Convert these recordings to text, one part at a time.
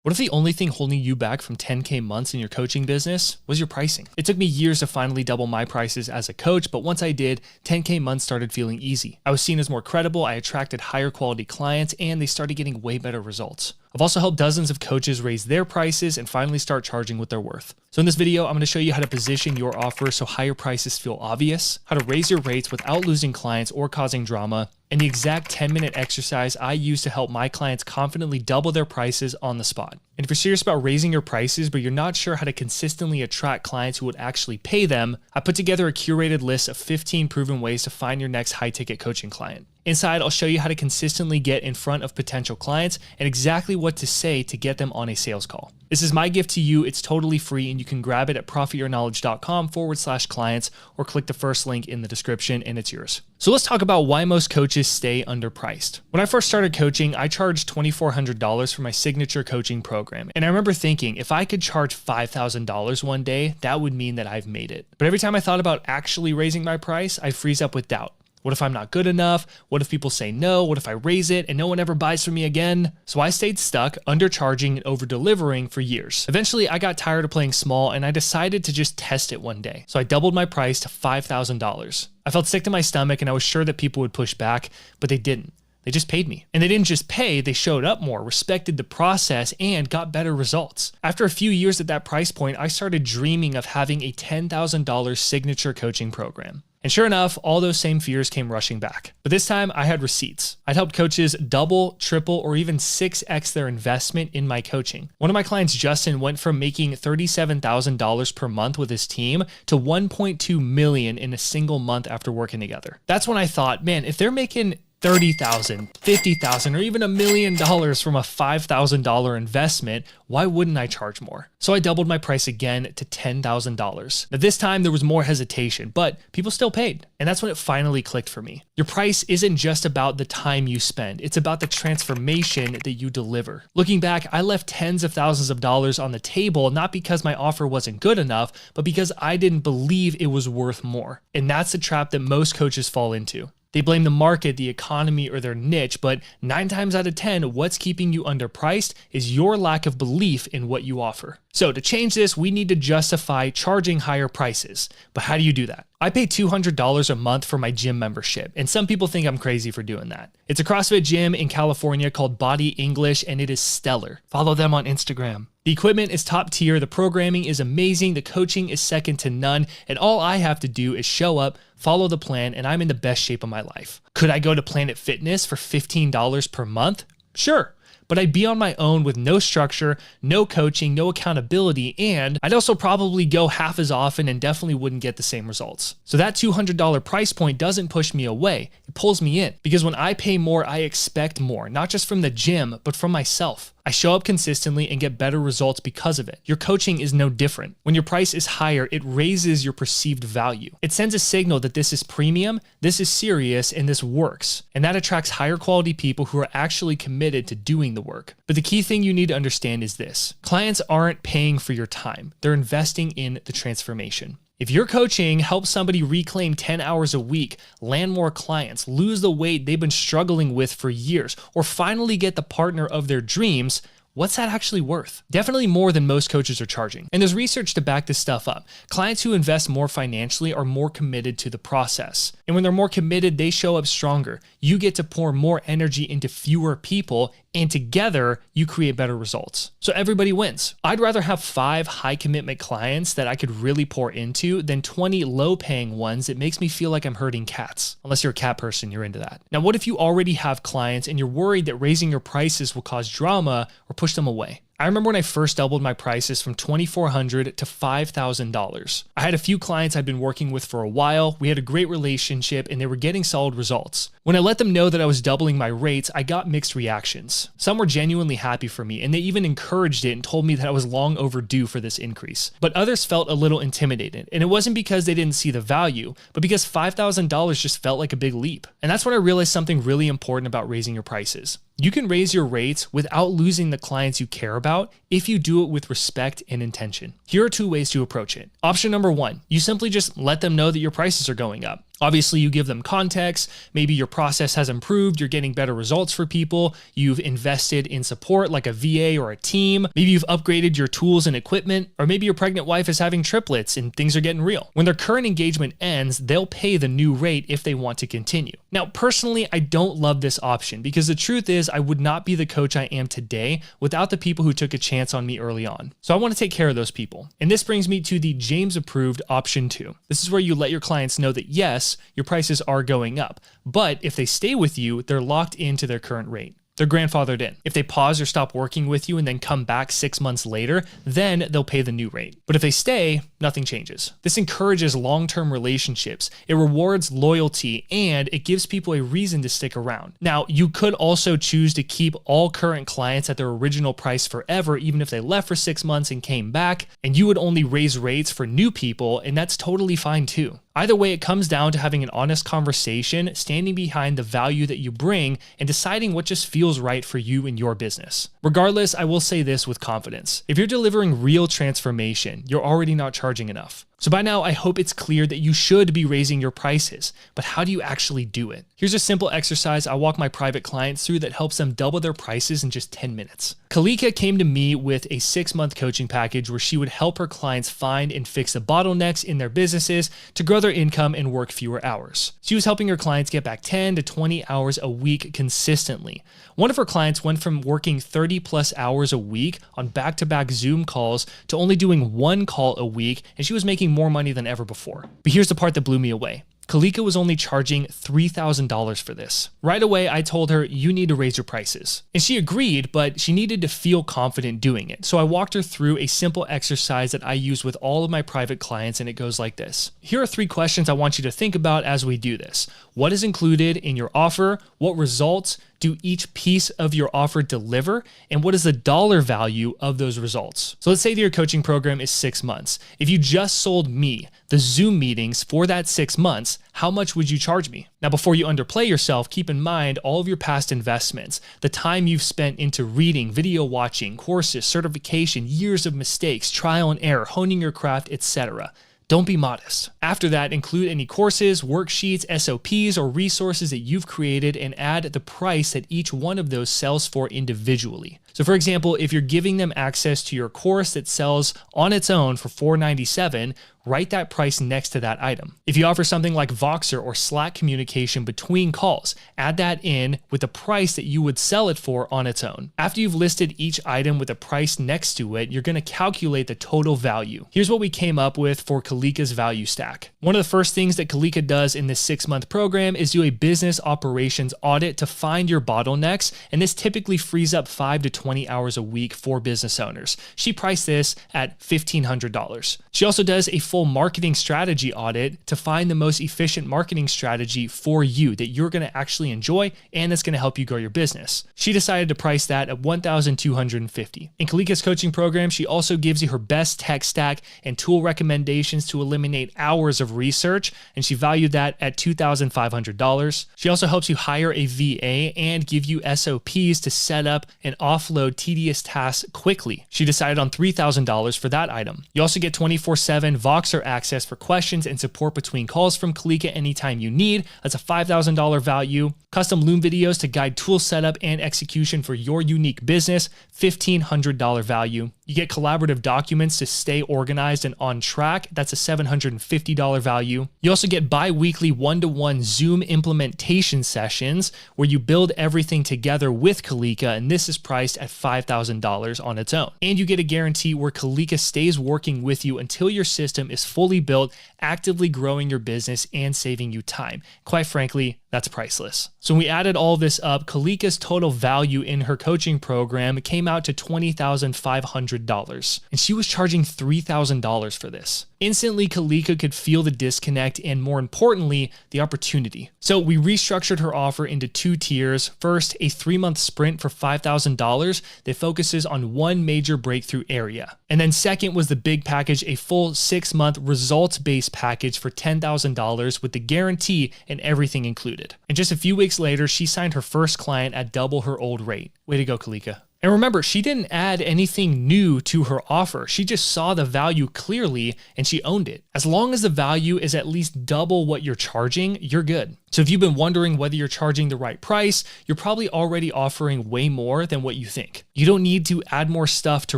What if the only thing holding you back from 10K months in your coaching business was your pricing? It took me years to finally double my prices as a coach, but once I did, 10K months started feeling easy. I was seen as more credible, I attracted higher quality clients, and they started getting way better results. I've also helped dozens of coaches raise their prices and finally start charging what they're worth. So in this video, I'm going to show you how to position your offer so higher prices feel obvious, how to raise your rates without losing clients or causing drama, and the exact 10-minute exercise I use to help my clients confidently double their prices on the spot. And if you're serious about raising your prices, but you're not sure how to consistently attract clients who would actually pay them, I put together a curated list of 15 proven ways to find your next high-ticket coaching client. Inside, I'll show you how to consistently get in front of potential clients and exactly what to say to get them on a sales call. This is my gift to you. It's totally free and you can grab it at profityourknowledge.com/clients or click the first link in the description and it's yours. So let's talk about why most coaches stay underpriced. When I first started coaching, I charged $2,400 for my signature coaching program. And I remember thinking, if I could charge $5,000 one day, that would mean that I've made it. But every time I thought about actually raising my price, I freeze up with doubt. What if I'm not good enough? What if people say no? What if I raise it and no one ever buys from me again? So I stayed stuck, undercharging and over-delivering for years. Eventually, I got tired of playing small and I decided to just test it one day. So I doubled my price to $5,000. I felt sick to my stomach and I was sure that people would push back, but they didn't. They just paid me. And they didn't just pay, they showed up more, respected the process, and got better results. After a few years at that price point, I started dreaming of having a $10,000 signature coaching program. And sure enough, all those same fears came rushing back. But this time I had receipts. I'd helped coaches double, triple, or even 6x their investment in my coaching. One of my clients, Justin, went from making $37,000 per month with his team to $1.2 million in a single month after working together. That's when I thought, man, if they're making $30,000, $50,000, or even $1 million from a $5,000 investment, why wouldn't I charge more? So I doubled my price again to $10,000. Now this time there was more hesitation, but people still paid. And that's when it finally clicked for me. Your price isn't just about the time you spend, it's about the transformation that you deliver. Looking back, I left tens of thousands of dollars on the table, not because my offer wasn't good enough, but because I didn't believe it was worth more. And that's the trap that most coaches fall into. They blame the market, the economy, or their niche, but 9 times out of 10, what's keeping you underpriced is your lack of belief in what you offer. So to change this, we need to justify charging higher prices. But how do you do that? I pay $200 a month for my gym membership, and some people think I'm crazy for doing that. It's a CrossFit gym in California called Body English, and it is stellar. Follow them on Instagram. The equipment is top tier, the programming is amazing, the coaching is second to none, and all I have to do is show up, follow the plan, and I'm in the best shape of my life. Could I go to Planet Fitness for $15 per month? Sure. But I'd be on my own with no structure, no coaching, no accountability, and I'd also probably go half as often and definitely wouldn't get the same results. So that $200 price point doesn't push me away, it pulls me in. Because when I pay more, I expect more, not just from the gym, but from myself. I show up consistently and get better results because of it. Your coaching is no different. When your price is higher, it raises your perceived value. It sends a signal that this is premium, this is serious, and this works. And that attracts higher quality people who are actually committed to doing the work. But the key thing you need to understand is this. Clients aren't paying for your time. They're investing in the transformation. If your coaching helps somebody reclaim 10 hours a week, land more clients, lose the weight they've been struggling with for years, or finally get the partner of their dreams, what's that actually worth? Definitely more than most coaches are charging. And there's research to back this stuff up. Clients who invest more financially are more committed to the process. And when they're more committed, they show up stronger. You get to pour more energy into fewer people, and together you create better results. So everybody wins. I'd rather have 5 high commitment clients that I could really pour into than 20 low paying ones that makes me feel like I'm herding cats. Unless you're a cat person, you're into that. Now, what if you already have clients and you're worried that raising your prices will cause drama or push them away? I remember when I first doubled my prices from $2,400 to $5,000. I had a few clients I'd been working with for a while, we had a great relationship, and they were getting solid results. When I let them know that I was doubling my rates, I got mixed reactions. Some were genuinely happy for me, and they even encouraged it and told me that I was long overdue for this increase. But others felt a little intimidated, and it wasn't because they didn't see the value, but because $5,000 just felt like a big leap. And that's when I realized something really important about raising your prices. You can raise your rates without losing the clients you care about if you do it with respect and intention. Here are 2 ways to approach it. Option number 1, you simply just let them know that your prices are going up. Obviously, you give them context. Maybe your process has improved. You're getting better results for people. You've invested in support like a VA or a team. Maybe you've upgraded your tools and equipment, or maybe your pregnant wife is having triplets and things are getting real. When their current engagement ends, they'll pay the new rate if they want to continue. Now, personally, I don't love this option because the truth is I would not be the coach I am today without the people who took a chance on me early on. So I want to take care of those people. And this brings me to the James approved option 2. This is where you let your clients know that yes, your prices are going up, but if they stay with you, they're locked into their current rate. They're grandfathered in. If they pause or stop working with you and then come back 6 months later, then they'll pay the new rate. But if they stay, nothing changes. This encourages long-term relationships. It rewards loyalty and it gives people a reason to stick around. Now, you could also choose to keep all current clients at their original price forever, even if they left for 6 months and came back, and you would only raise rates for new people, and that's totally fine too. Either way, it comes down to having an honest conversation, standing behind the value that you bring, and deciding what just feels right for you and your business. Regardless, I will say this with confidence. If you're delivering real transformation, you're already not charging enough. So by now, I hope it's clear that you should be raising your prices, but how do you actually do it? Here's a simple exercise I walk my private clients through that helps them double their prices in just 10 minutes. Kalika came to me with a 6-month coaching package where she would help her clients find and fix the bottlenecks in their businesses to grow their income and work fewer hours. She was helping her clients get back 10 to 20 hours a week consistently. One of her clients went from working 30 plus hours a week on back-to-back Zoom calls to only doing 1 call a week, and she was making more money than ever before. But here's the part that blew me away. Kalika was only charging $3,000 for this. Right away, I told her, you need to raise your prices. And she agreed, but she needed to feel confident doing it. So I walked her through a simple exercise that I use with all of my private clients, and it goes like this. Here are 3 questions I want you to think about as we do this. What is included in your offer? What results do each piece of your offer deliver? And what is the dollar value of those results? So let's say that your coaching program is 6 months. If you just sold me the Zoom meetings for that 6 months, how much would you charge me? Now, before you underplay yourself, keep in mind all of your past investments, the time you've spent into reading, video watching, courses, certification, years of mistakes, trial and error, honing your craft, etc. Don't be modest. After that, include any courses, worksheets, SOPs, or resources that you've created and add the price that each one of those sells for individually. So for example, if you're giving them access to your course that sells on its own for $497, write that price next to that item. If you offer something like Voxer or Slack communication between calls, add that in with the price that you would sell it for on its own. After you've listed each item with a price next to it, you're going to calculate the total value. Here's what we came up with for Kalika's value stack. One of the first things that Kalika does in this 6-month program is do a business operations audit to find your bottlenecks, and this typically frees up 5 to 20 hours a week for business owners. She priced this at $1,500. She also does a full marketing strategy audit to find the most efficient marketing strategy for you that you're going to actually enjoy and that's going to help you grow your business. She decided to price that at $1,250. In Kalika's coaching program, she also gives you her best tech stack and tool recommendations to eliminate hours of research, and she valued that at $2,500. She also helps you hire a VA and give you SOPs to set up and offload tedious tasks quickly. She decided on $3,000 for that item. You also get 24/7 Voxer access for questions and support between calls from Kalika anytime you need. That's a $5,000 value. Custom Loom videos to guide tool setup and execution for your unique business, $1,500 value. You get collaborative documents to stay organized and on track. That's a $750 value. You also get bi-weekly one-to-one Zoom implementation sessions where you build everything together with Kalika, and this is priced at $5,000 on its own. And you get a guarantee where Kalika stays working with you until your system is fully built, actively growing your business and saving you time. Quite frankly, that's priceless. So when we added all this up, Kalika's total value in her coaching program came out to $20,500, and she was charging $3,000 for this. Instantly, Kalika could feel the disconnect and, more importantly, the opportunity. So we restructured her offer into 2 tiers. First, a 3-month sprint for $5,000 that focuses on one major breakthrough area. And then second was the big package, a full 6-month results-based package for $10,000 with the guarantee and everything included. And just a few weeks later, she signed her first client at double her old rate. Way to go, Kalika. And remember, she didn't add anything new to her offer. She just saw the value clearly and she owned it. As long as the value is at least double what you're charging, you're good. So if you've been wondering whether you're charging the right price, you're probably already offering way more than what you think. You don't need to add more stuff to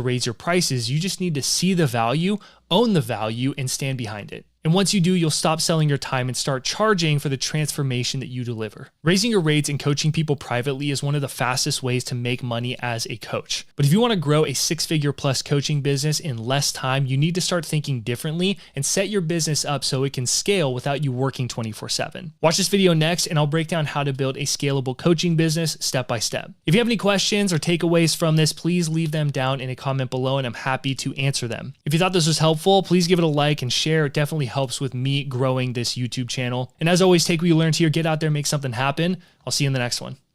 raise your prices. You just need to see the value, own the value, and stand behind it. And once you do, you'll stop selling your time and start charging for the transformation that you deliver. Raising your rates and coaching people privately is one of the fastest ways to make money as a coach. But if you want to grow a six-figure plus coaching business in less time, you need to start thinking differently and set your business up so it can scale without you working 24/7. Watch this video next, and I'll break down how to build a scalable coaching business step by step. If you have any questions or takeaways from this, please leave them down in a comment below, and I'm happy to answer them. If you thought this was helpful, please give it a like and share. It definitely helps with me growing this YouTube channel. And as always, take what you learned here, get out there, make something happen. I'll see you in the next one.